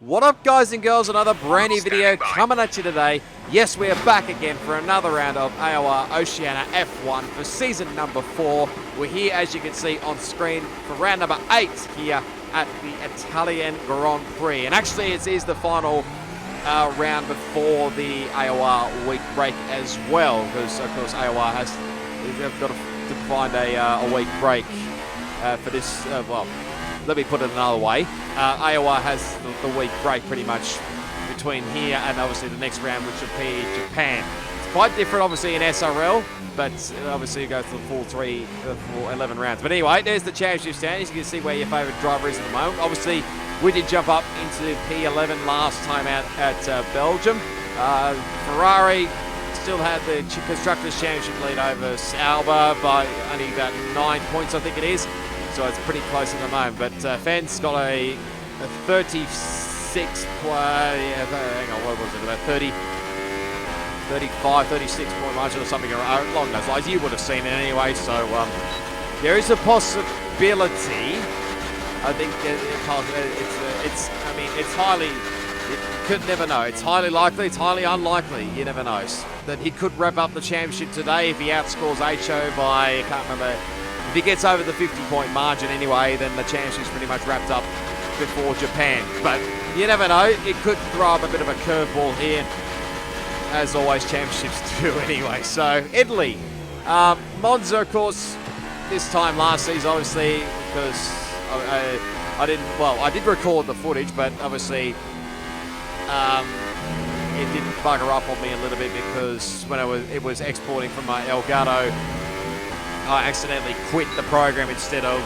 What up, guys and girls? Another brand new video coming at you today. Yes, we are back again for another round of AOR Oceania F1 for season number 4. We're here, as you can see on screen, for round number 8 here at the Italian Grand Prix. And actually, it is the final round before the AOR week break as well, because of course AOR they've got to find a week break for this. Well, let me put it another way. AOR has the week break pretty much between here and obviously the next round, which will be Japan. It's quite different, obviously, in SRL, but obviously it goes to the full 11 rounds. But anyway, there's the championship standings. You can see where your favourite driver is at the moment. Obviously, we did jump up into P11 last time out at Belgium. Ferrari still had the Constructors' Championship lead over Sauber by only about 9 points, I think it is. So it's pretty close at the moment. But Fen's got a 36 hang on, what was it, about 30, 35, 36 point margin or something along those lines. You would have seen it anyway. So there is a possibility. I think it's highly, you could never know. It's highly likely, it's highly unlikely. You never know. That he could wrap up the championship today if he outscores HO by, I can't remember. If he gets over the 50-point margin anyway, then the championship's pretty much wrapped up before Japan. But you never know. It could throw up a bit of a curveball here, as always championships do anyway. So, Italy. Monza, of course, this time last season, obviously, because I did record the footage, but obviously it did bugger up on me a little bit because when it was exporting from my Elgato, I accidentally quit the program instead of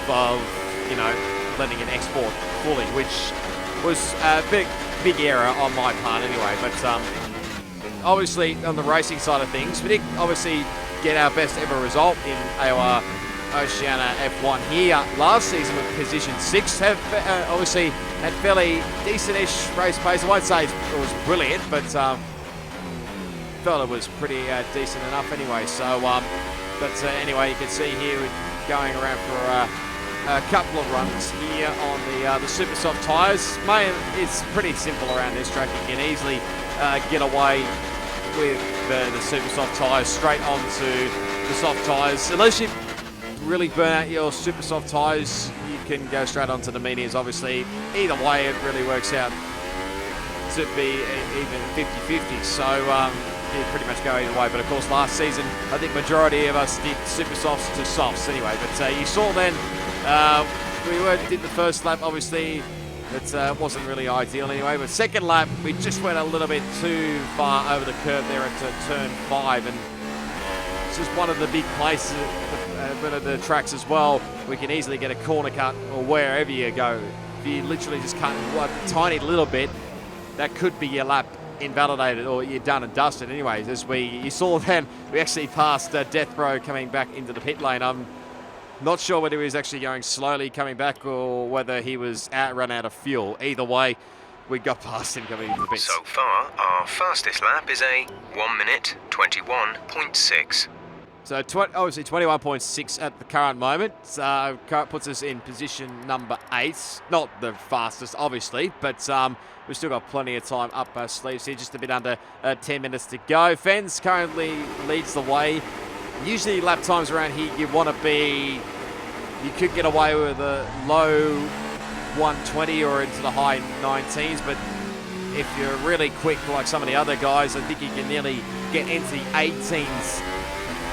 letting it export fully, which was a big error on my part anyway. But obviously on the racing side of things, we did obviously get our best ever result in AOR Oceania F1 here last season with position 6. Obviously had fairly decent-ish race pace. I won't say it was brilliant, but felt it was pretty decent enough anyway. So. But anyway, you can see here we're going around for a couple of runs here on the super soft tyres. It's pretty simple around this track. You can easily get away with the super soft tyres straight onto the soft tyres. Unless you really burn out your super soft tyres, you can go straight onto the mediums, obviously. Either way, it really works out to be even 50-50. So, you pretty much go either way, but of course last season I think majority of us did super softs to softs anyway. But you saw then we did the first lap, obviously it wasn't really ideal anyway, but second lap we just went a little bit too far over the curve there at turn 5, and it's just one of the big places, one of the tracks as well. We can easily get a corner cut or wherever you go. If you literally just cut a tiny little bit, that could be your lap invalidated, or you're done and dusted anyways. As you saw then, we actually passed Death Row coming back into the pit lane. I'm not sure whether he was actually going slowly coming back or whether he was run out of fuel. Either way, we got past him coming into the pits. So far, our fastest lap is a 1 minute 21.6. So obviously 21.6 at the current moment. Puts us in position number 8. Not the fastest, obviously, but we've still got plenty of time up our sleeves here. Just a bit under 10 minutes to go. Fens currently leads the way. Usually lap times around here, you could get away with a low 120 or into the high 19s, but if you're really quick like some of the other guys, I think you can nearly get into the 18s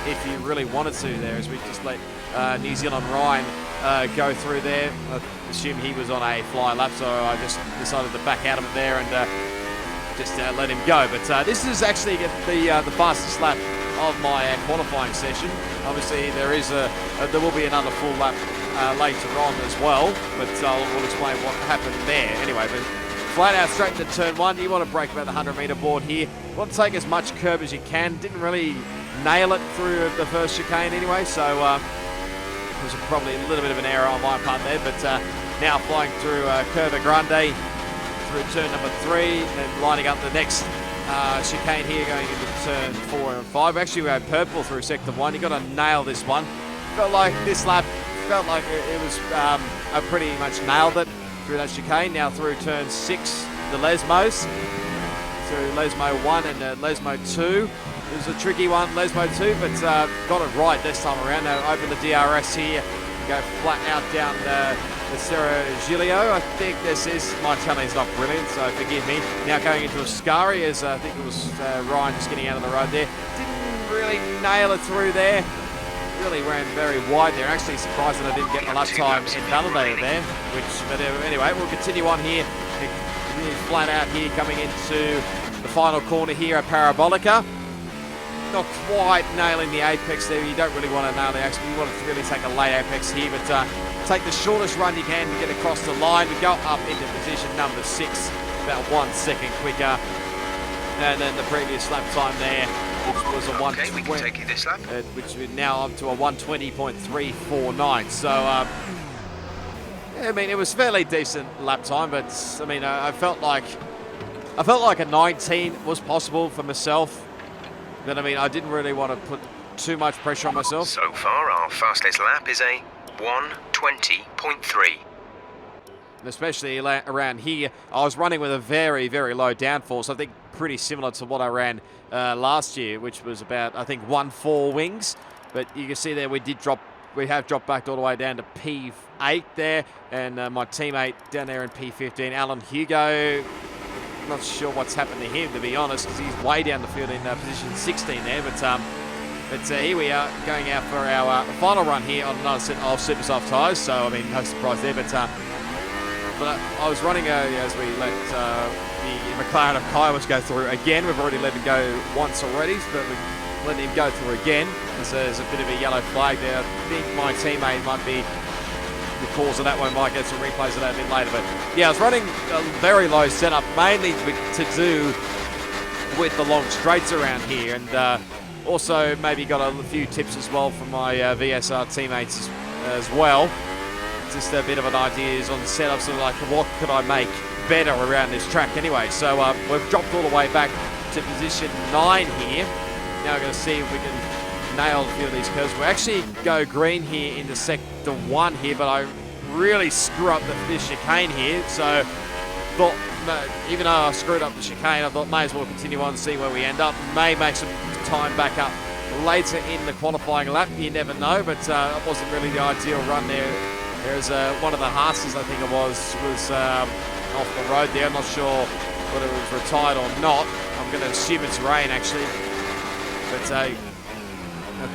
if you really wanted to there, as we just let New Zealand Ryan go through there. I assume he was on a fly lap, so I just decided to back out of it there and just let him go. But this is actually the fastest lap of my qualifying session. Obviously there will be another full lap later on as well, but we'll explain what happened there. Anyway, but flat out straight to turn 1. You want to break about the 100-metre board here. You want to take as much curb as you can. Didn't really nail it through the first chicane anyway, so it was probably a little bit of an error on my part there. But now flying through Curva Grande through turn number 3 and lining up the next chicane here going into turn 4 and 5. Actually, we had purple through sector 1. You got to nail this one. Felt like this lap felt like it was I pretty much nailed it through that chicane. Now through turn 6 the Lesmos. Through Lesmo 1 and Lesmo 2. It was a tricky one, Lesmo 2, but got it right this time around. Now open the DRS here, go flat out down the Serra Giglio. I think this is, my challenge not brilliant, so forgive me. Now going into Ascari, as I think it was Ryan just getting out of the road there. Didn't really nail it through there. Really ran very wide there. Actually surprised that I didn't get the lap time invalidated there. But anyway, we'll continue on here. Really flat out here coming into the final corner here at Parabolica. Not quite nailing the apex there. You don't really want to nail the apex. You want to really take a late apex here, but take the shortest run you can to get across the line. We go up into position number 6, about 1 second quicker. And then the previous lap time there, which was a 120. Okay, we can take you this lap. Which we're now up to a 120.349. So, I mean, it was fairly decent lap time, but I mean, I felt like a 19 was possible for myself. But I mean, I didn't really want to put too much pressure on myself. So far, our fastest lap is a 120.3. Especially around here, I was running with a very, very low downforce. I think pretty similar to what I ran last year, which was about, I think, 1.4 wings. But you can see there we have dropped back all the way down to P8 there. And my teammate down there in P15, Alan Hugo, not sure what's happened to him, to be honest, because he's way down the field in position 16 there. But here we are going out for our final run here on another set of super soft tyres. So I mean, no surprise there. But I was running as we let the McLaren of Kaiwas go through again. We've already let him go once already, but we're letting him go through again. So there's a bit of a yellow flag there. I think my teammate might be the cause of that one. Might get some replays of that a bit later. But yeah, I was running a very low setup, mainly to do with the long straights around here, and also maybe got a few tips as well from my VSR teammates as well. Just a bit of an idea on the setup, sort of like what could I make better around this track anyway. So we've dropped all the way back to position 9 here. Now we're going to see if we can nail a few of these curves. We actually go green here into sector 1 here, but I really screw up this chicane here. So thought, even though I screwed up the chicane, I thought may as well continue on and see where we end up. May make some time back up later in the qualifying lap. You never know, but it wasn't really the ideal run there. There's one of the Haas's, I think it was off the road there. I'm not sure whether it was retired or not. I'm going to assume it's rain actually. But I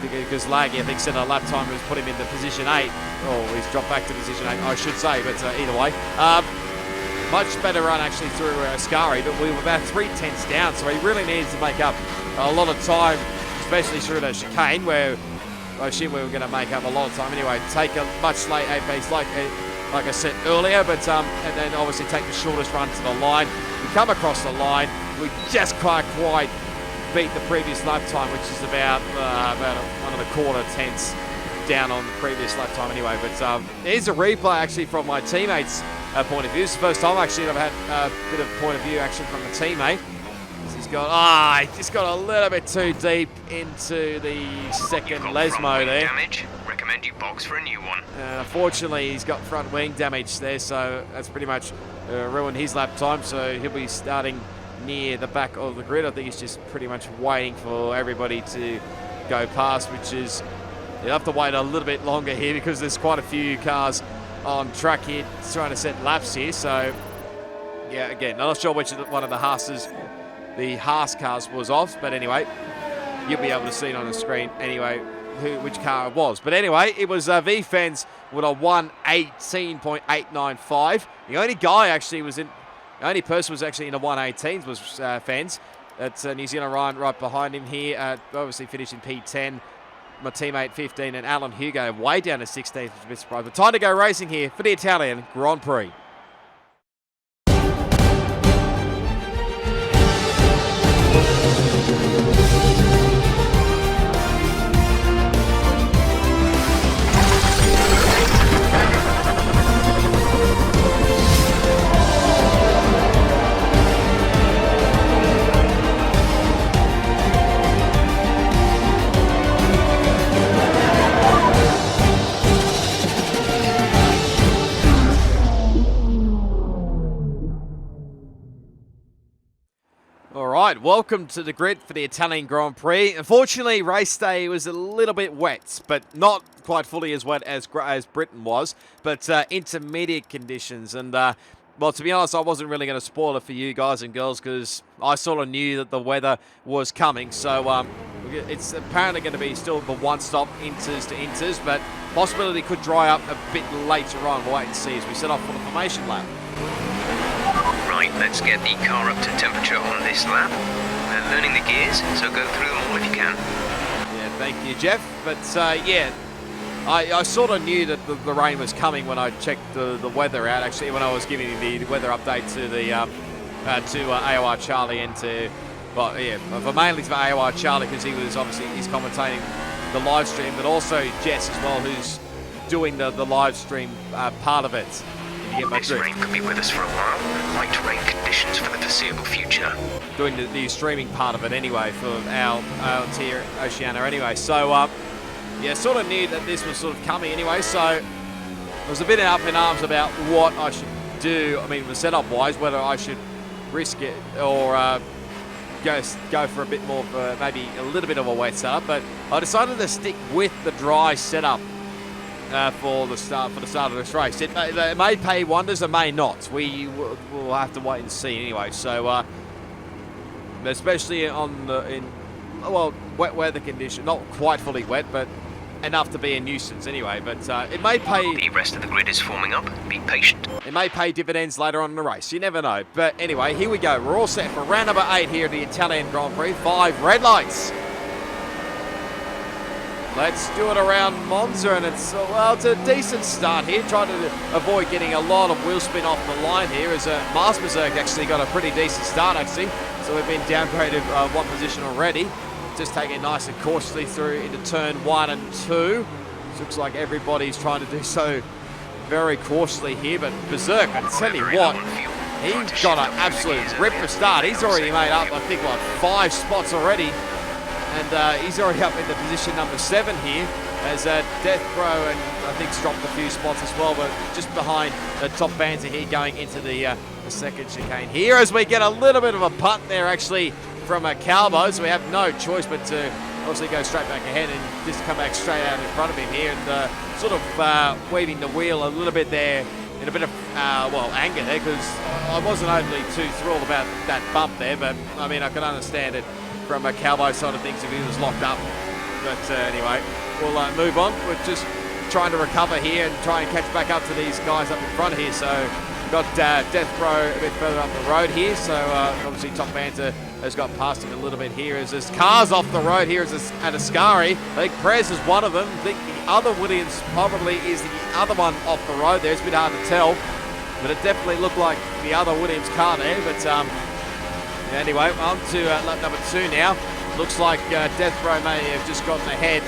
think because Laggy, I think, said a lap time was put him into position 8. Oh, he's dropped back to position 8, I should say, but either way. Much better run actually through Ascari, but we were about 3/10 down, so he really needs to make up a lot of time, especially through the chicane, where I assume we were going to make up a lot of time anyway. Take a much late apex, like I said earlier, but and then obviously take the shortest run to the line. We come across the line, we just can't quite beat the previous lap time, which is about 1 1/4 tenths down on the previous lap time anyway. But here's a replay actually from my teammates' point of view. It's the first time actually I've had a bit of point of view actually from the teammate. He just got a little bit too deep into the second Lesmo there. Damage. Recommend you box for a new one. Unfortunately, he's got front wing damage there, so that's pretty much ruined his lap time. So he'll be starting near the back of the grid. I think he's just pretty much waiting for everybody to go past, which is, you'll have to wait a little bit longer here because there's quite a few cars on track here trying to set laps here. So yeah, again, not sure which one of the Haas cars was off, but anyway, you'll be able to see it on the screen anyway which car it was. But anyway, it was V-Fens with a 118.895. The only person was actually in the 118s was Fens. That's New Zealand Ryan right behind him here, obviously finishing P10. My teammate 15 and Alan Hugo way down to 16th, which is a bit surprising. But time to go racing here for the Italian Grand Prix. All right, welcome to the grid for the Italian Grand Prix. Unfortunately, race day was a little bit wet, but not quite fully as wet as Britain was, but intermediate conditions. And, well, to be honest, I wasn't really going to spoil it for you guys and girls because I sort of knew that the weather was coming. So it's apparently going to be still the one-stop INTERS to INTERS, but possibility could dry up a bit later on. We'll wait and see as we set off for the formation lap. Right, let's get the car up to temperature on this lap. Learning the gears, so go through them all if you can. Yeah, thank you, Jeff. But yeah, I sort of knew that the rain was coming when I checked the weather out. Actually, when I was giving the weather update to the AOR Charlie and to, well, yeah, but mainly to AOR Charlie because he's commentating the live stream, but also Jess as well, who's doing the live stream part of it. This rain could be with us for a while. Light rain conditions for the foreseeable future. Doing the streaming part of it anyway for our tier Oceania anyway. So, yeah, sort of knew that this was sort of coming anyway. So, I was a bit up in arms about what I should do. I mean, the setup-wise, whether I should risk it or go for a bit more of maybe a little bit of a wet setup. But I decided to stick with the dry setup. For the start of this race. It may pay wonders, it may not. We'll have to wait and see anyway. So, especially in wet weather conditions, not quite fully wet, but enough to be a nuisance anyway. But it may pay. The rest of the grid is forming up. Be patient. It may pay dividends later on in the race. You never know. But anyway, here we go. We're all set for round number 8 here at the Italian Grand Prix. 5 red lights. Let's do it around Monza, and it's a decent start here. Trying to avoid getting a lot of wheel spin off the line here as Mars Berserk actually got a pretty decent start actually. So we've been downgraded one position already. Just taking it nice and cautiously through into turn 1 and 2. Looks like everybody's trying to do so very cautiously here, but Berserk, I tell you what, he's got an absolute ripper start. He's already made up, I think, like 5 spots already. And he's already up into position number 7 here as Death Bro and I think's dropped a few spots as well, but just behind the top banter here going into the second chicane here as we get a little bit of a punt there actually from Calbo, so we have no choice but to obviously go straight back ahead and just come back straight out in front of him here and sort of weaving the wheel a little bit there in a bit of anger there because I wasn't overly too thrilled about that bump there, but I mean I can understand it from a Cowboy side of things if he was locked up. But anyway, we'll move on. We're just trying to recover here and try and catch back up to these guys up in front here. So we've got Death Bro a bit further up the road here. So obviously Top Banter has got past him a little bit here as there's cars off the road here at Ascari. I think Prez is one of them. I think the other Williams probably is the other one off the road there. It's a bit hard to tell, but it definitely looked like the other Williams car there. But anyway, on to lap number 2 now. Looks like Death Bro may have just gotten ahead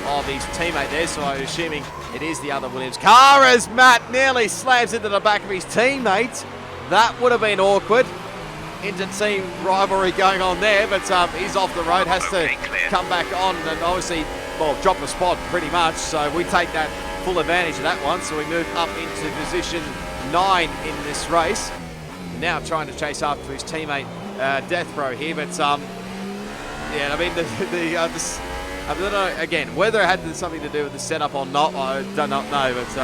of his teammate there, so I'm assuming it is the other Williams car as Matt nearly slams into the back of his teammate. That would have been awkward. Inter-team rivalry going on there, but he's off the road, has to come back on and obviously, well, drop a spot pretty much, so we take that full advantage of that one, so we move up into position 9 in this race. Now trying to chase after his teammate Death Bro here, but yeah, I mean I don't know, again, whether it had something to do with the setup or not, I do not know, but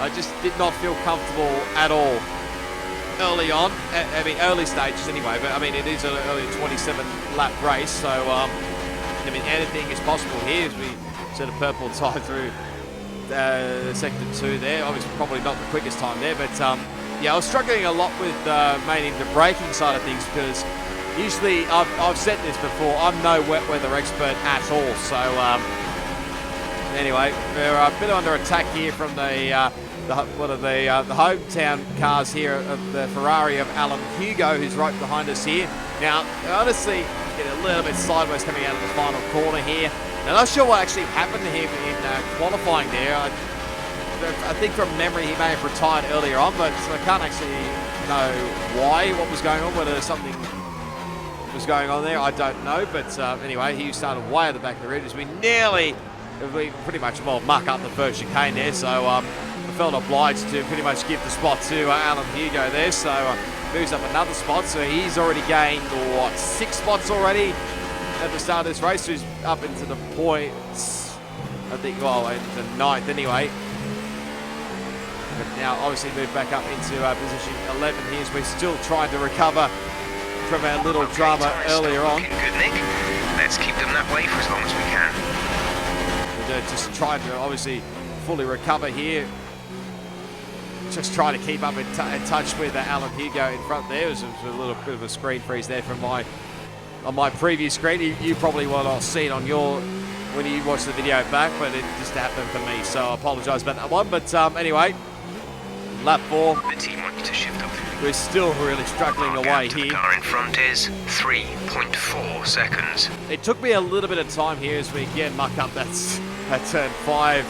I just did not feel comfortable at all early on. I mean, early stages anyway, but I mean, it is an early 27 lap race, so I mean, anything is possible here as we set a purple tie through sector 2 there. Obviously, probably not the quickest time there, but yeah, I was struggling a lot with mainly the braking side of things because usually I've said this before, I'm no wet weather expert at all. So anyway, we're a bit under attack here from the hometown cars here of the Ferrari of Alan Hugo, who's right behind us here. Now, honestly, get a little bit sideways coming out of the final corner here. Now, not sure what actually happened to him in qualifying there. I think from memory he may have retired earlier on, but I can't actually know why, what was going on, whether something was going on there, I don't know. But anyway, he started way at the back of the grid as we pretty much muck up the first chicane there. So I felt obliged to pretty much give the spot to Alan Hugo there. So moves up another spot, so he's already gained, what, 6 spots already at the start of this race. So he's up into the points, I think, well, into 9th anyway. But now obviously moved back up into position 11 here, as we're still trying to recover from our little drama earlier on. Good, Nick. Let's keep them that way for as long as we can. And, just trying to obviously fully recover here. Just trying to keep up in touch with Alan Hugo in front there. It was a little bit of a screen freeze there from on my previous screen. You probably will not see it on your when you watch the video back, but it just happened for me, so I apologise about that one. But anyway, lap 4. The team want you to shift up. We're still really struggling away here. The car in front is 3.4 seconds. It took me a little bit of time here as we again muck up that turn 5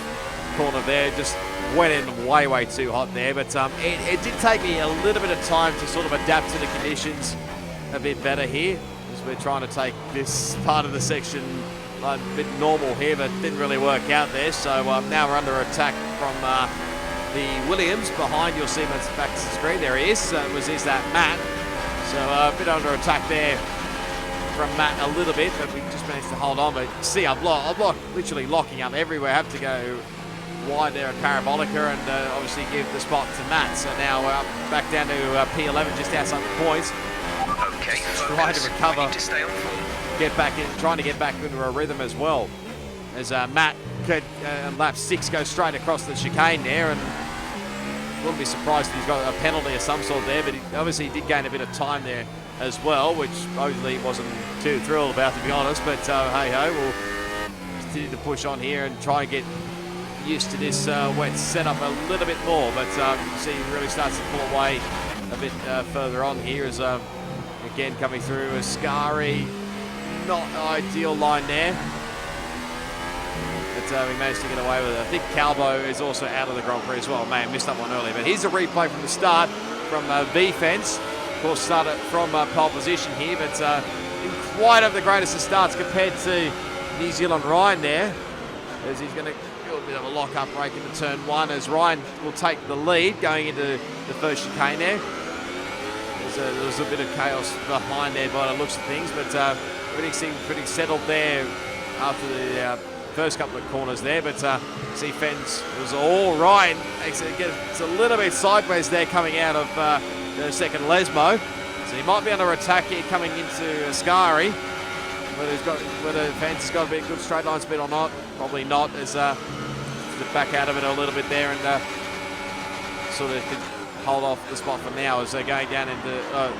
corner there. Just went in way too hot there, but it did take me a little bit of time to sort of adapt to the conditions a bit better here, as we're trying to take this part of the section a bit normal here, but didn't really work out there. So now we're under attack from the Williams behind. You'll see when it's back to the screen. There he is. Is that Matt? So a bit under attack there from Matt a little bit, but we just managed to hold on. But see, I'm literally locking up everywhere. I have to go wide there at Parabolica and obviously give the spot to Matt. So now we're up back down to P11, just outside the points. Okay, trying to recover, to stay on form. get back in, trying to get back into a rhythm as well. As Matt could lap 6 go straight across the chicane there, and wouldn't be surprised if he's got a penalty of some sort there. But he obviously did gain a bit of time there as well, which obviously wasn't too thrilled about, to be honest. But hey ho, we'll continue to push on here and try and get used to this wet setup a little bit more. But you can see he really starts to pull away a bit further on here, as again coming through Ascari. Not ideal line there, but we managed to get away with it. I think Calvo is also out of the Grand Prix as well. May have missed that one earlier, but here's a replay from the start from V-Fence. Of course, started from pole position here, but didn't quite have the greatest of starts compared to New Zealand Ryan there, as he's going to do a bit of a lock-up break into turn 1, as Ryan will take the lead going into the first chicane there. There's a bit of chaos behind there by the looks of things, but everything seemed pretty settled there after the first couple of corners there. But see, Fens was all right. It's a little bit sideways there coming out of the second Lesmo, so he might be under attack here coming into Ascari. Whether Fens has got a bit good straight line speed or not, probably not, as the back out of it a little bit there, and sort of could hold off the spot for now as they're going down into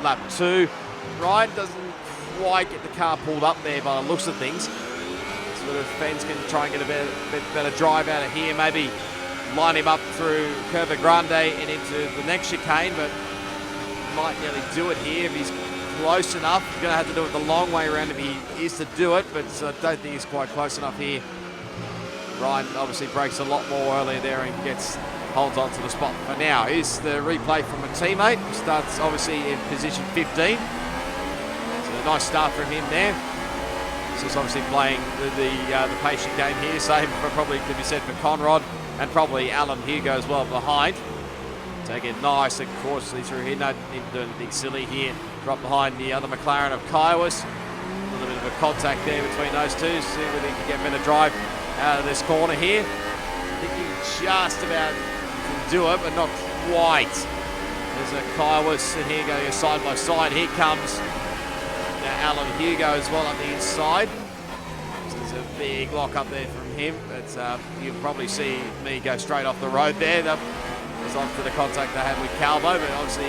lap 2. Ryan doesn't quite get the car pulled up there by the looks of things. Sort of Fens can try and get a bit better drive out of here, maybe line him up through Curva Grande and into the next chicane, but might nearly do it here if he's close enough. He's going to have to do it the long way around if he is to do it, but I don't think he's quite close enough here. Ryan obviously breaks a lot more earlier there and holds on to the spot for now. Here's the replay from a teammate. Starts obviously in position 15. So a nice start from him there. This is obviously playing the patient game here. Same probably could be said for Conrad and probably Alan Hugo as well behind. Take it nice and cautiously through here. No need to do anything silly here. Drop behind the other McLaren of Kaiwas. A little bit of a contact there between those two. See whether he can get better drive out of this corner here. I think he just about can do it, but not quite. There's a Kaiwas and here going side by side. Here comes Alan Hugo as well up the inside. So there's a big lock up there from him, but you'll probably see me go straight off the road there. That was off to the contact they had with Calvo, but obviously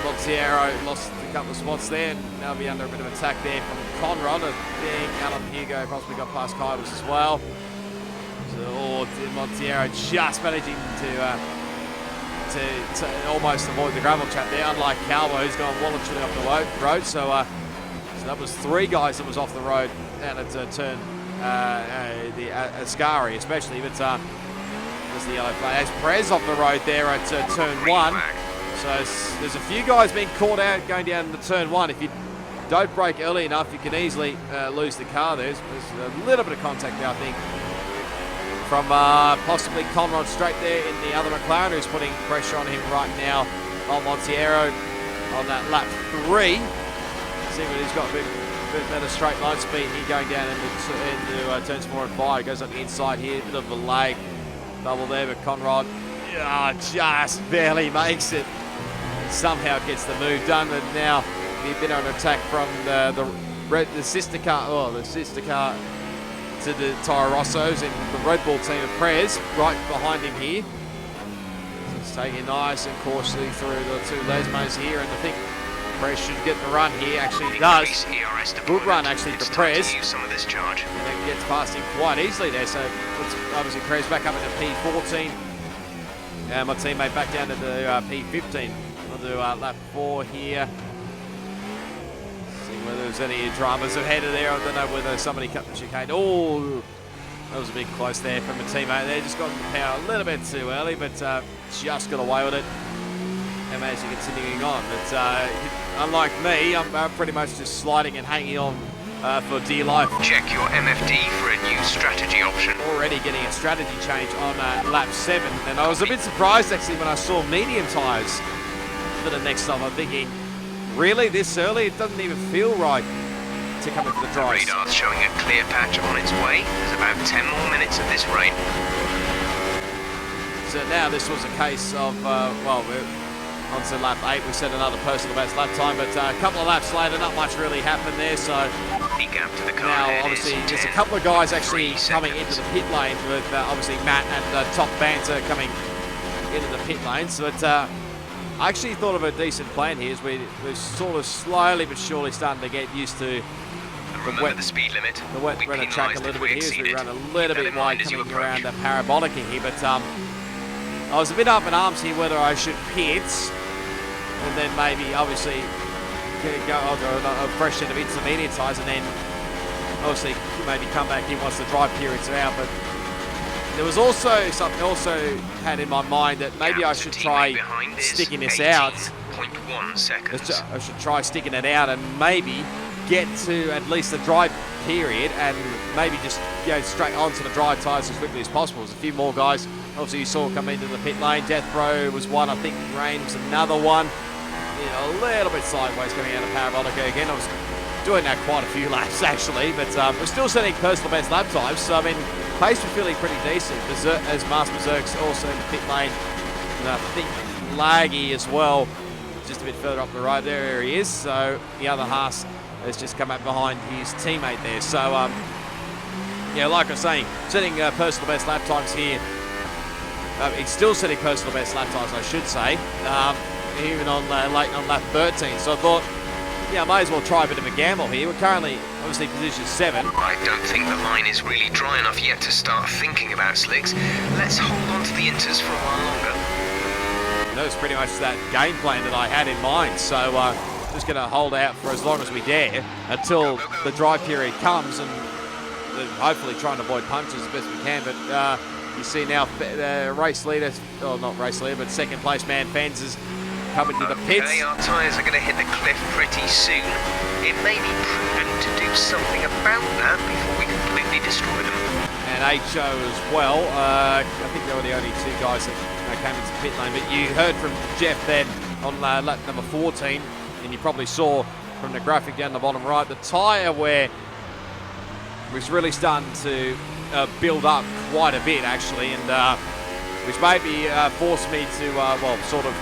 Monteiro lost a couple of spots there, and they'll be under a bit of attack there from Conrad. I think Alan Hugo possibly got past Kaiwas as well. So Monteiro just managing to almost avoid the gravel trap there, unlike Calvo, who's gone well and truly off the road. So that was 3 guys that was off the road out at turn the Ascari especially, but there's the yellow flag. As Perez off the road there at turn 1. So there's a few guys being caught out going down into turn 1. If you don't brake early enough, you can easily lose the car. There's a little bit of contact there, I think, from possibly Conrad straight there in the other McLaren, who's putting pressure on him right now. Monteiro on that lap 3. See what he's got a bit better straight line speed here going down into turns 4 and 5. Goes on the inside here, bit of a lag. Double there, but Conrad just barely makes it. Somehow gets the move done, and now a bit of an attack from the sister car, to the Toro Rossos and the Red Bull team of Prez right behind him here. He's taking nice and cautiously through the two Lesmos here, and I think Prez should get the run here. Actually he does. Good run actually for Prez. Use some of this charge. And then gets past him quite easily there, so puts obviously Prez back up into P14. And my teammate back down to the P15. We'll do lap 4 here. See whether there's any dramas ahead of there. I don't know whether somebody cut the chicane. Oh, that was a bit close there from a teammate there. Just got in the power a little bit too early, but just got away with it. And managed to continuing on. But unlike me, I'm pretty much just sliding and hanging on for dear life. Check your MFD for a new strategy option. Already getting a strategy change on lap 7. And I was a bit surprised actually when I saw medium tyres for the next time. I'm thinking, really this early? It doesn't even feel right to come into the dries. The radar's showing a clear patch on its way. There's about 10 more minutes of this rain. So now this was a case of, well, we're on to lap 8. We set another personal best lap time, but a couple of laps later, not much really happened there. So the gap to the car now, obviously, there's a couple of guys actually coming into the pit lane with obviously Matt and Top Banter coming into the pit lanes. But I actually thought of a decent plan here as we're sort of slowly but surely starting to get used to the speed limit. The wet run of track a little bit here as we run a little bit wide coming around the parabolica here. But I was a bit up in arms here whether I should pit and then maybe obviously go on to a fresh set of intermediate tyres and then obviously maybe come back in once the dry periods are out. But there was also something also had in my mind that maybe I should try sticking this out. 0.1 seconds. I should try sticking it out and maybe get to at least the dry period and maybe just go straight onto the dry tyres as quickly as possible. There's a few more guys obviously you saw come into the pit lane. Death Row was one, I think Rain was another one. A little bit sideways coming out of Parabolica again. I was doing that quite a few laps actually, but we're still setting personal best lap times. So I mean, pace was feeling pretty decent. As Mars Berserk's also in the pit lane, and I think Laggy as well, just a bit further up the road. There he is. So the other Haas has just come up behind his teammate there. So yeah, like I was saying, setting personal best lap times here. He's still setting personal best lap times, I should say, even on late on lap 13. So I thought, yeah, I might as well try a bit of a gamble here. We're currently obviously position 7. I don't think the line is really dry enough yet to start thinking about slicks. Let's hold on to the Inters for a while longer. That was pretty much that game plan that I had in mind. So just going to hold out for as long as we dare until the dry period comes and hopefully try and avoid punches as best we can. But you see now race leader, or not race leader, but second place man Fans is coming to the pits. Okay, our tyres are going to hit the cliff pretty soon. It may be prudent to do something about that before we completely destroy them. And HO as well. I think they were the only two guys that came into the pit lane. But you heard from Jeff then on lap number 14, and you probably saw from the graphic down the bottom right, the tyre wear was really starting to build up quite a bit actually, and which maybe forced me to, well, sort of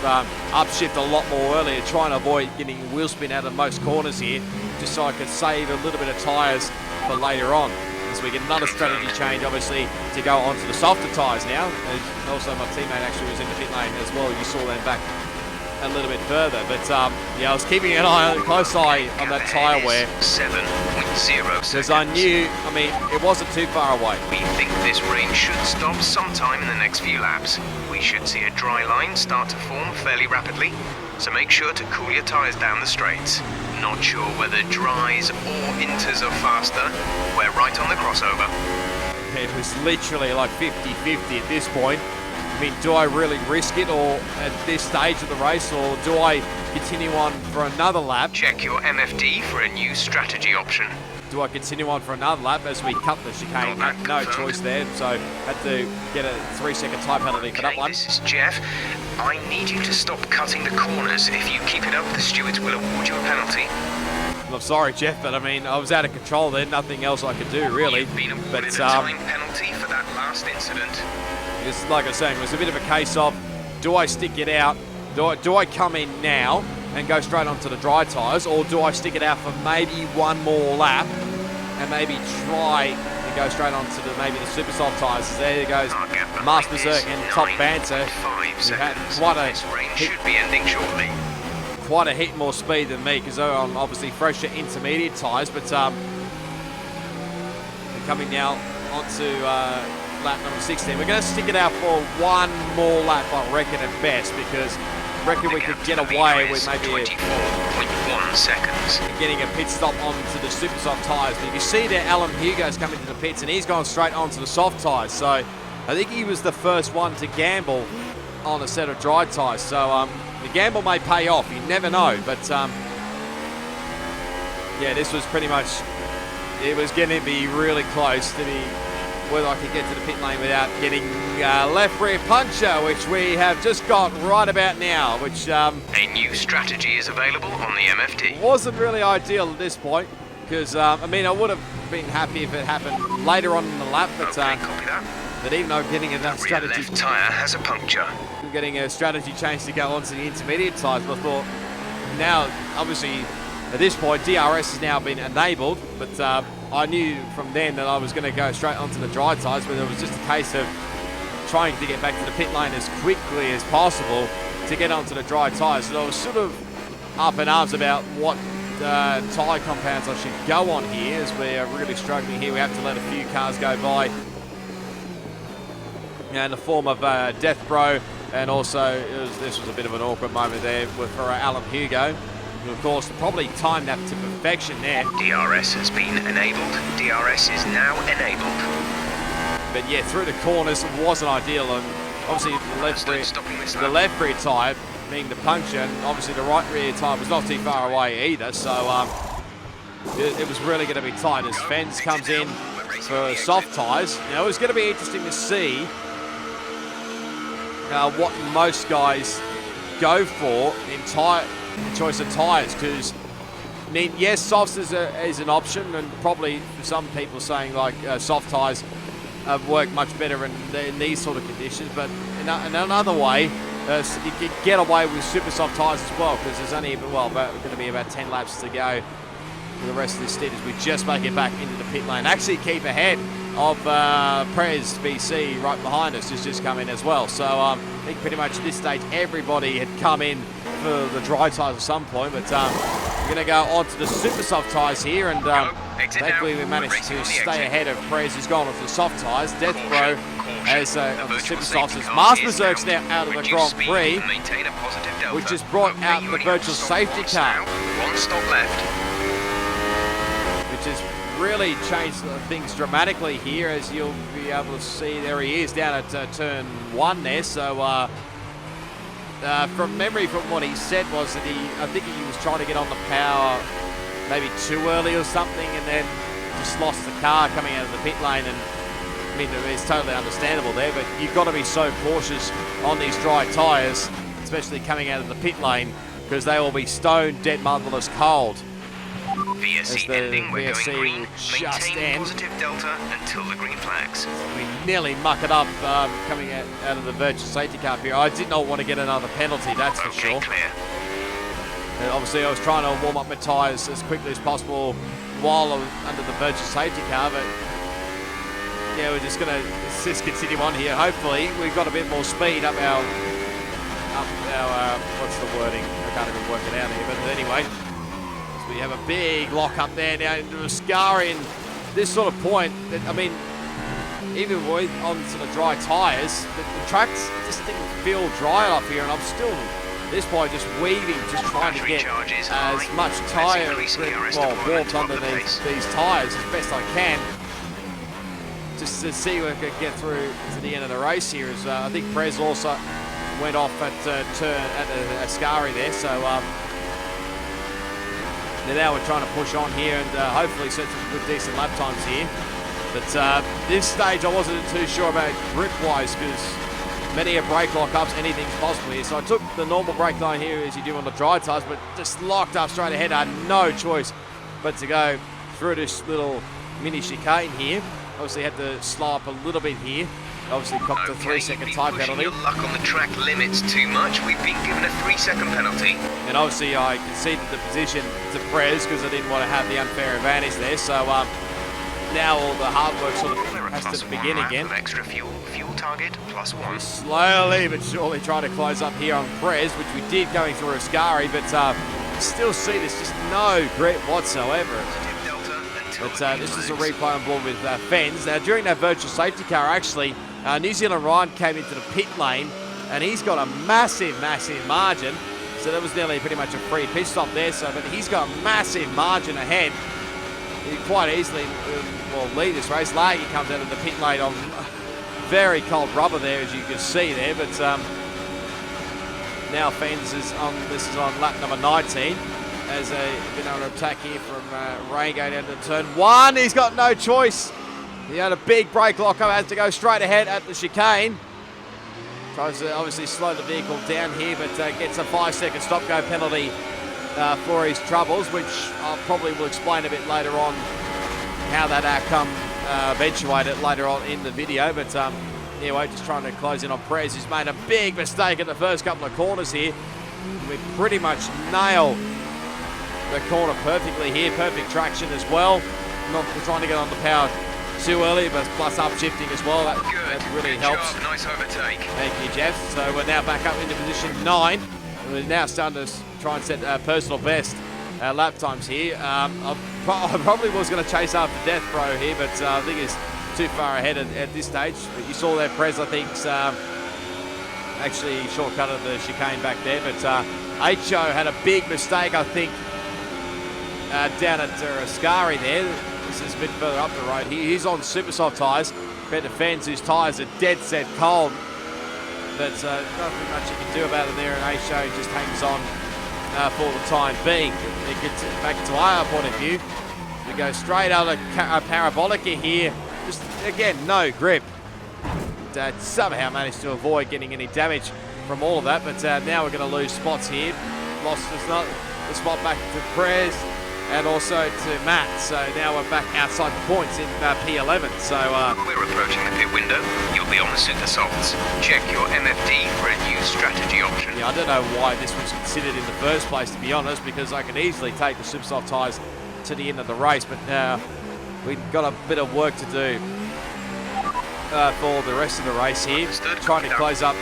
upshift a lot more earlier, trying to avoid getting wheel spin out of most corners here, just so I could save a little bit of tyres for later on. As we get another strategy change, obviously, to go onto the softer tyres now. And also my teammate actually was in the pit lane as well. You saw them back a little bit further. But yeah, I was keeping an eye, close eye on that tyre wear. 7.0 because I knew, I mean, it wasn't too far away. We think this rain should stop sometime in the next few laps. We should see a dry line start to form fairly rapidly, so make sure to cool your tyres down the straights. Not sure whether dries or Inters are faster. We're right on the crossover. It was literally like 50-50 at this point. I mean, do I really risk it or at this stage of the race, or do I continue on for another lap? Check your MFD for a new strategy option. do I continue on for another lap as we cut the chicane? No choice there, so had to get a 3-second tyre penalty for that one. This is Jeff. I need you to stop cutting the corners. If you keep it up, the stewards will award you a penalty. I'm sorry, Jeff, but I mean, I was out of control there. Nothing else I could do, really. You've been awarded a time penalty for that last incident. It's like I was saying, it was a bit of a case of, do I stick it out? Do I come in now and go straight onto the dry tyres, or do I stick it out for maybe one more lap and maybe try and go straight onto maybe the super soft tyres? There goes Master Berserk and Top Banter. Who had quite a should be ending shortly. Quite a hit more speed than me because they're on obviously fresher intermediate tyres, but they're coming now onto lap number 16. We're going to stick it out for one more lap, I reckon, at best, because I reckon we could get away with maybe 24.1 seconds. Getting a pit stop onto the super soft tyres. But you see there, Alan Hugo's coming to the pits and he's gone straight onto the soft tyres. So I think he was the first one to gamble on a set of dry tyres. So the gamble may pay off. You never know. But yeah, this was pretty much, it was going to be really close to be whether I could get to the pit lane without getting left rear puncher, which we have just got right about now, which a new strategy is available on the MFD. Wasn't really ideal at this point, because I mean, I would have been happy if it happened later on in the lap, but okay, copy that. But even though getting enough strategy, left tyre has a puncture. Getting a strategy change to go onto the intermediate tyres, but I thought now, obviously, at this point, DRS has now been enabled, but I knew from then that I was going to go straight onto the dry tyres, but it was just a case of trying to get back to the pit lane as quickly as possible to get onto the dry tyres. So I was sort of up in arms about what tyre compounds I should go on here, as we're really struggling here. We have to let a few cars go by in the form of Death Bro, and also this was a bit of an awkward moment there for Alan Hugo. Of course, probably timed that to perfection there. DRS has been enabled. DRS is now enabled. But yeah, through the corners wasn't ideal, and obviously the left rear tyre being the puncture, and obviously the right rear tyre was not too far away either, so it was really going to be tight as Fens comes in for soft tyres. Now, it was going to be interesting to see what most guys go for in choice of tyres, because I mean, yes, softs is an option, and probably for some people saying like soft tyres work much better in these sort of conditions, but in another way, you can get away with super soft tyres as well, because there's only going to be about 10 laps to go for the rest of this stint as we just make it back into the pit lane. Actually keep ahead of Prez BC right behind us, just come in as well. So I think pretty much at this stage everybody had come in for the dry tyres at some point, but we're going to go on to the super soft tyres here, and thankfully we managed to stay ahead of Prez, who's gone onto the soft tyres. Death Bro as of the super softs, as Master Berserk's now out of the Grand Prix, which has brought out the virtual safety car. One stop left. Which has really changed things dramatically here, as you'll be able to see. There he is down at turn 1 there. So from memory, from what he said, was that I think he was trying to get on the power maybe too early or something, and then just lost the car coming out of the pit lane. And I mean, it's totally understandable there, but you've got to be so cautious on these dry tyres, especially coming out of the pit lane, because they will be stone dead motherless cold. VSC ending, we're going green. Just Maintain positive delta until the green flags. We nearly muck it up coming out of the virtual safety car here. I did not want to get another penalty, that's for sure. Clear. And obviously I was trying to warm up my tyres as quickly as possible while I was under the virtual safety car, but yeah, we're just going to continue on here. Hopefully we've got a bit more speed up our what's the wording? I can't even work it out here, but anyway. We have a big lock up there now into a scar in this sort of point. That, I mean, even with onto the dry tyres, the tracks just didn't feel dry enough here, and I'm still at this point just weaving, just trying to get as much tyre warmth under these tyres as best I can, just to see if I can get through to the end of the race here. As I think Prez also went off at turn at Ascari there, so. Now we're trying to push on here and hopefully set some good, decent lap times here. But this stage I wasn't too sure about grip-wise because many of brake lock-ups, anything's possible here. So I took the normal brake line here as you do on the dry tyres, but just locked up straight ahead. I had no choice but to go through this little mini chicane here. Obviously had to slow up a little bit here. Obviously copped a 3-second time penalty. Your luck on the track limits too much. We've been given a 3-second penalty. And obviously I conceded the position to Prez because I didn't want to have the unfair advantage there. So now all the hard work sort of has to begin again. Extra fuel target +1. Slowly but surely trying to close up here on Prez, which we did going through Ascari, but still see there's just no grip whatsoever. But this is a replay on board with Fens. Now during that virtual safety car, actually, New Zealand Ryan came into the pit lane and he's got a massive, massive margin. So that was nearly pretty much a free pit stop there. So, but he's got a massive margin ahead. He quite easily will lead this race. Laggy comes out of the pit lane on very cold rubber there, as you can see there. But now Fens is on. This is on lap number 19. As a bit under attack here from Rain going down to turn 1. He's got no choice. He had a big brake lock-up, has to go straight ahead at the chicane. Tries to obviously slow the vehicle down here, but gets a 5-second stop-go penalty for his troubles, which I probably will explain a bit later on how that outcome eventuated later on in the video. But anyway, just trying to close in on Prez, who's made a big mistake at the first couple of corners here. We pretty much nail the corner perfectly here, perfect traction as well. Not trying to get on the power too early, but plus upshifting as well. That really helps. Job. Nice overtake. Thank you, Jeff. So we're now back up into position 9. We're now starting to try and set personal best lap times here. I probably was going to chase after Death Pro here, but I think it's too far ahead at this stage. But you saw there, Prez, I think, actually shortcutted the chicane back there. But HO had a big mistake, I think, down at Ascari there. This is a bit further up the road. He's on super soft tyres. Compared to Fens, whose tyres are dead set cold. But nothing much you can do about it there, and HO just hangs on for the time being. It gets back to our point of view. We go straight out of Parabolica here. Just, again, no grip. Somehow managed to avoid getting any damage from all of that, but now we're going to lose spots here. Lost the spot back to Prez and also to Matt. So now we're back outside the points in P11. So we're approaching the pit window. You'll be on the super softs. Check your MFD for a new strategy option. Yeah, I don't know why this was considered in the first place, to be honest, because I could easily take the super soft tyres to the end of the race, but now we've got a bit of work to do for the rest of the race here. Trying to close up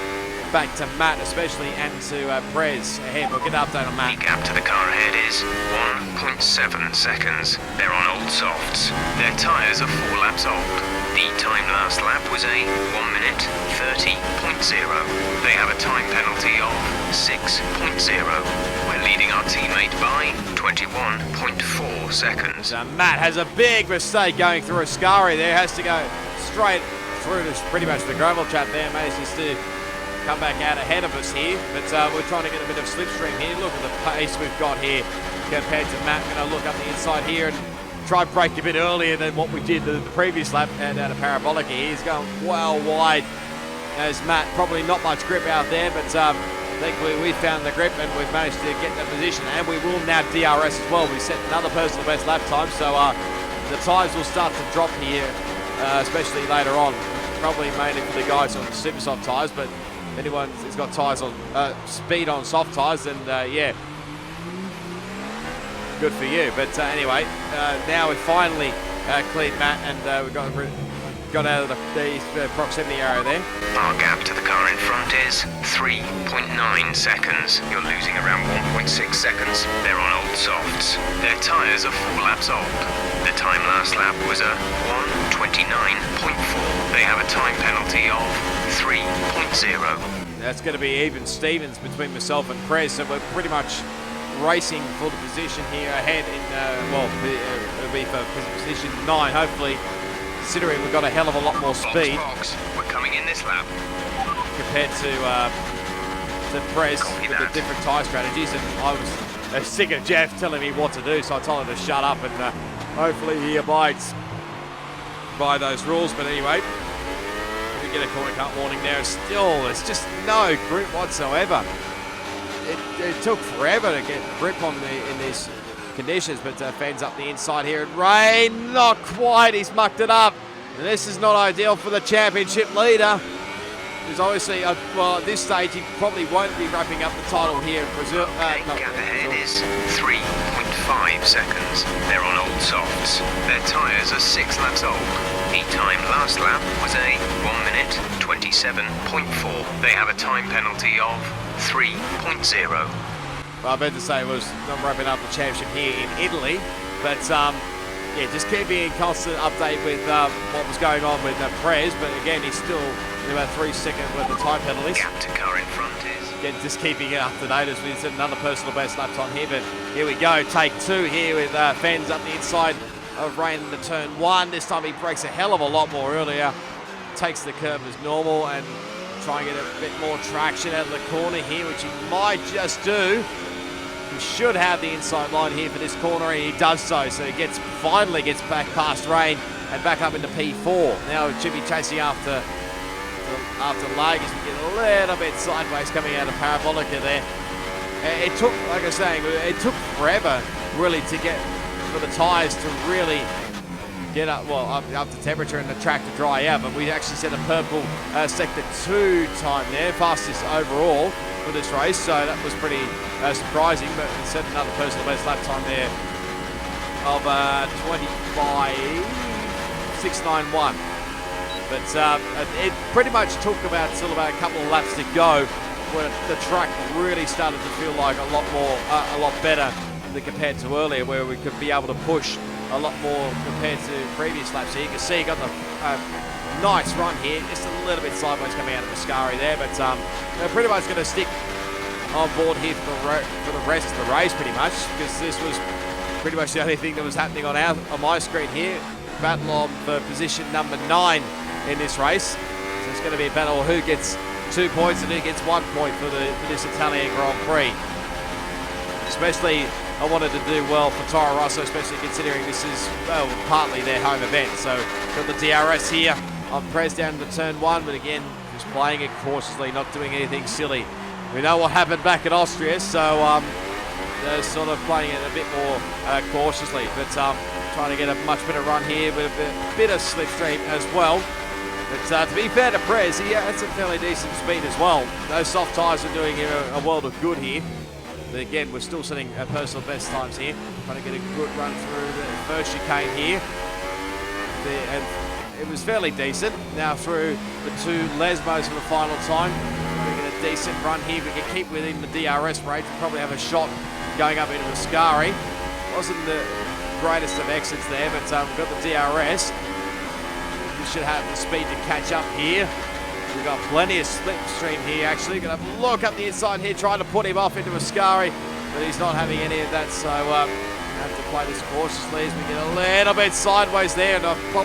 back to Matt especially and to Prez ahead. We'll get an update on Matt. The gap to the car ahead is 1.7 seconds. They're on old softs. Their tyres are 4 laps old. The time last lap was a 1 minute 30.0. They have a time penalty of 6.0. We're leading our teammate by 21.4 seconds. Matt has a big mistake going through Ascari there. Has to go straight through to pretty much the gravel trap there. Manages to come back out ahead of us here, but we're trying to get a bit of slipstream here. Look at the pace we've got here compared to Matt. Going to look up the inside here and try and break a bit earlier than what we did the previous lap and out of Parabolica here. He's going well wide as Matt. Probably not much grip out there, but thankfully we found the grip and we've managed to get the position, and we will now DRS as well. We set another personal best lap time, so the tyres will start to drop here, especially later on. Probably mainly for the guys on the super soft tyres, but anyone who's got tyres on speed on soft tyres, then yeah, good for you. But anyway, now we've finally cleared Matt, and we've got out of the proximity area there. Our gap to the car in front is 3.9 seconds. You're losing around 1.6 seconds. They're on old softs. Their tyres are 4 laps old. The time last lap was a 1:29.4. They have a time penalty of 3.0. That's going to be even Stevens between myself and Prez, so we're pretty much racing for the position here ahead in, it'll be for position 9, hopefully, considering we've got a hell of a lot more speed. Box. We're coming in this lap. Compared to Prez with the different tyre strategies, and I was sick of Jeff telling me what to do, so I told him to shut up, and hopefully he abides by those rules. But anyway, we get a corner cut warning there. Still, there's just no grip whatsoever. It took forever to get grip on in these conditions, but fans up the inside here. And Rain, not quite. He's mucked it up. And this is not ideal for the championship leader. Who's obviously, well, at this stage, he probably won't be wrapping up the title here in Brazil. Gap ahead is 3.5 seconds. They're on old softs. Their tyres are 6 laps old. Heat time last lap was a 1 minute 27.4. They have a time penalty of 3.0. Well, I meant to say it was not wrapping up the championship here in Italy, but yeah, just keeping in constant update with what was going on with Perez. But again, he's still in about 3 seconds worth of time penalties. Gap to car in front is. Again, just keeping it up to date as we said, another personal best lap time here. But here we go, take 2 here with fans up the inside of Rain in the turn 1. This time he brakes a hell of a lot more earlier, takes the curve as normal, and try and get a bit more traction out of the corner here, which he might just do. He should have the inside line here for this corner, and he does so. So he finally gets back past Rain and back up into P4. Now Jimmy chasing after Lag as we get a little bit sideways coming out of Parabolica there. It took, like I was saying, it took forever really to get for the tyres to really get up to temperature and the track to dry out. But we actually set a purple sector 2 time there, fastest overall for this race. So that was pretty surprising, but we set another personal best lap time there of 25.691. But it pretty much took still about a couple of laps to go when the track really started to feel like a lot better than compared to earlier, where we could be able to push a lot more compared to previous laps. So you can see he got the nice run here, just a little bit sideways coming out of Mascari there, but they're pretty much going to stick on board here for the rest of the race pretty much, because this was pretty much the only thing that was happening on my screen here. Battle on for position number 9 in this race. So it's going to be a battle of who gets 2 points and who gets 1 point for this Italian Grand Prix. Especially, I wanted to do well for Toro Rosso, especially considering this is, well, partly their home event. So got the DRS here on Perez down to turn 1, but again, just playing it cautiously, not doing anything silly. We know what happened back at Austria, so they're sort of playing it a bit more cautiously, but trying to get a much better run here with a bit of slipstream as well. But to be fair to Perez, he had some fairly decent speed as well. Those soft tyres are doing him a world of good here. But again, we're still setting personal best times here. Trying to get a good run through the first chicane here. And it was fairly decent. Now through the 2 Lesbos for the final time. We get a decent run here. We can keep within the DRS range. We'll probably have a shot going up into Ascari. Wasn't the greatest of exits there, but we've got the DRS. We should have the speed to catch up here. We've got plenty of slipstream here, actually. Gonna have a look up the inside here, trying to put him off into Ascari, but he's not having any of that, so have to play this cautiously as we get a little bit sideways there. And if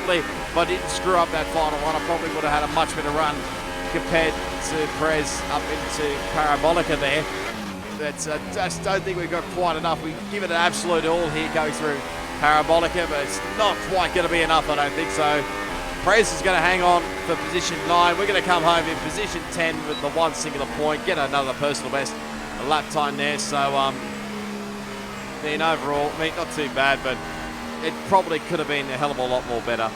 I didn't screw up that final one, I probably would have had a much better run compared to Perez up into Parabolica there. But just don't think we've got quite enough. We give it an absolute all here going through Parabolica, but it's not quite going to be enough, I don't think so. Perez is going to hang on for position 9. We're going to come home in position 10 with the 1 singular point, get another personal best lap time there. So, overall, not too bad, but it probably could have been a hell of a lot more better.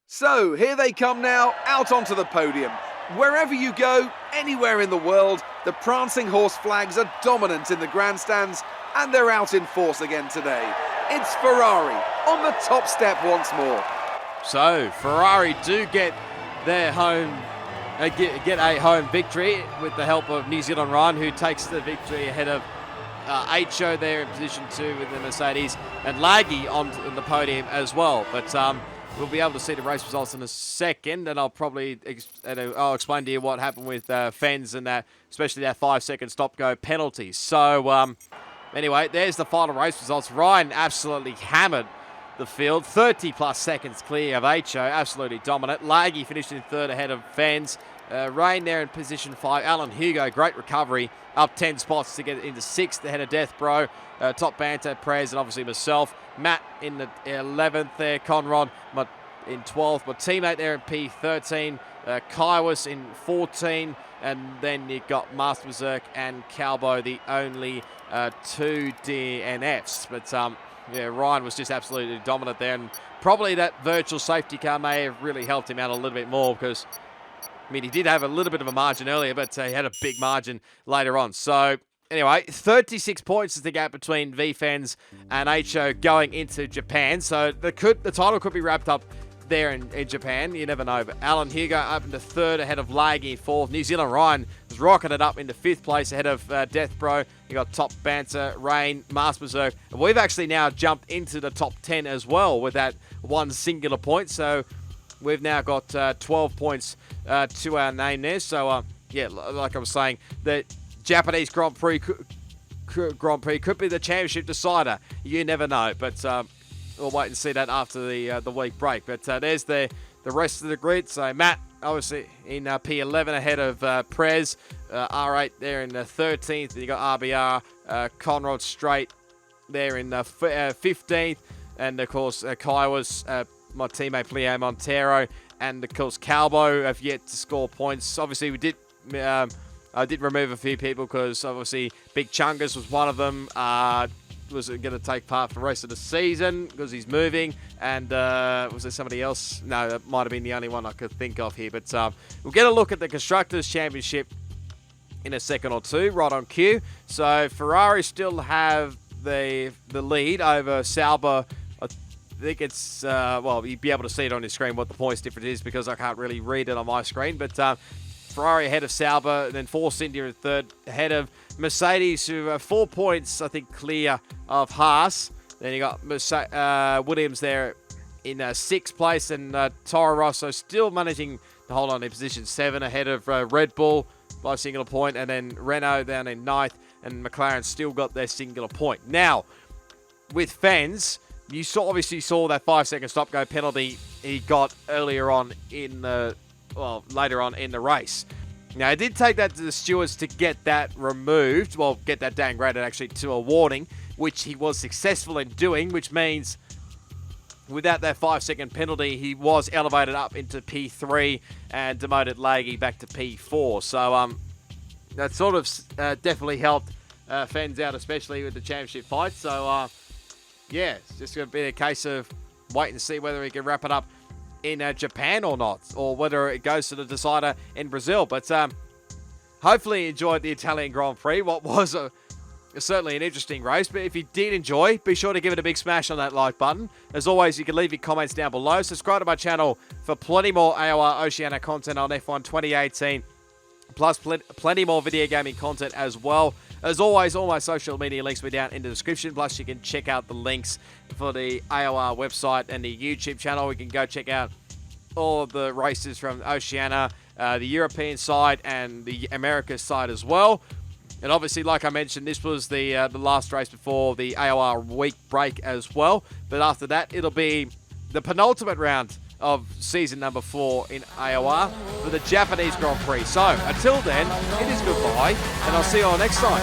So, here they come now, out onto the podium. Wherever you go, anywhere in the world, the prancing horse flags are dominant in the grandstands, and they're out in force again today. It's Ferrari on the top step once more. So Ferrari do get their home, get a home victory with the help of New Zealand Ryan, who takes the victory ahead of H-Show there in position 2 with the Mercedes, and Laggy on the podium as well. But we'll be able to see the race results in a second, and I'll probably I'll explain to you what happened with Fens and that, especially that 5-second stop-go penalty. So anyway, there's the final race results. Ryan absolutely hammered the field, 30 plus seconds clear of H-O, absolutely dominant. Laggy finished in 3rd ahead of Fens, Rain there in position 5. Alan Hugo, great recovery, up 10 spots to get into 6th ahead of Death Bro. Top Banter, Prez, and obviously myself. Matt in the 11th there. Conrod in 12th. My teammate there in P13. Kaiwas in 14. And then you got Master Berserk and Calbo, the only 2 DNFs. But yeah, Ryan was just absolutely dominant there. And probably that virtual safety car may have really helped him out a little bit more because, I mean, he did have a little bit of a margin earlier, but he had a big margin later on. So, anyway, 36 points is the gap between VFans and HO going into Japan. So, the title could be wrapped up there in Japan. You never know. But Alan Hugo up into 3rd ahead of Laggy in 4th. New Zealand Ryan was rocketed up into 5th place ahead of Death Bro. You got Top Banter, Rain, Master Berserk. And we've actually now jumped into the top 10 as well with that one singular point. So, we've now got 12 points to our name there. So, yeah, like I was saying, the Japanese Grand Prix could be the championship decider. You never know. But we'll wait and see that after the week break. But there's the rest of the grid. So, Matt, obviously, in P11 ahead of Prez. R8 there in 13th. You got RBR. Conrod Straight there in 15th. And, of course, Kaiwas, my teammate PlinioMonteiro, and of course Calbo have yet to score points. Obviously, I did remove a few people because obviously Big Chungus was one of them. Was going to take part for the rest of the season because he's moving. And was there somebody else? No, that might have been the only one I could think of here. But we'll get a look at the Constructors' Championship in a second or two, right on cue. So Ferrari still have the lead over Sauber. I think it's, well, you'd be able to see it on your screen what the points difference is because I can't really read it on my screen. But Ferrari ahead of Sauber, and then Force India in 3rd, ahead of Mercedes, who are 4 points, I think, clear of Haas. Then you got Williams there in 6th place, and Toro Rosso still managing to hold on in position 7 ahead of Red Bull by a singular point, and then Renault down in 9th, and McLaren still got their singular point. Now, with fans, you obviously saw that 5-second stop-go penalty he got earlier on later on in the race. Now, I did take that to the stewards to get that removed, well, get that downgraded actually to a warning, which he was successful in doing, which means without that 5-second penalty, he was elevated up into P3 and demoted Laggy back to P4. So, that sort of definitely helped fans out, especially with the championship fight. So, yeah, it's just going to be a case of wait and see whether he can wrap it up in Japan or not, or whether it goes to the decider in Brazil. But hopefully you enjoyed the Italian Grand Prix, what was certainly an interesting race. But if you did enjoy, be sure to give it a big smash on that like button. As always, you can leave your comments down below. Subscribe to my channel for plenty more AOR Oceania content on F1 2018, plus plenty more video gaming content as well. As always, all my social media links will be down in the description. Plus, you can check out the links for the AOR website and the YouTube channel. We can go check out all of the races from Oceania, the European side, and the Americas side as well. And obviously, like I mentioned, this was the last race before the AOR week break as well. But after that, it'll be the penultimate round of season number 4 in AOR for the Japanese Grand Prix. So, until then, it is goodbye, and I'll see you all next time.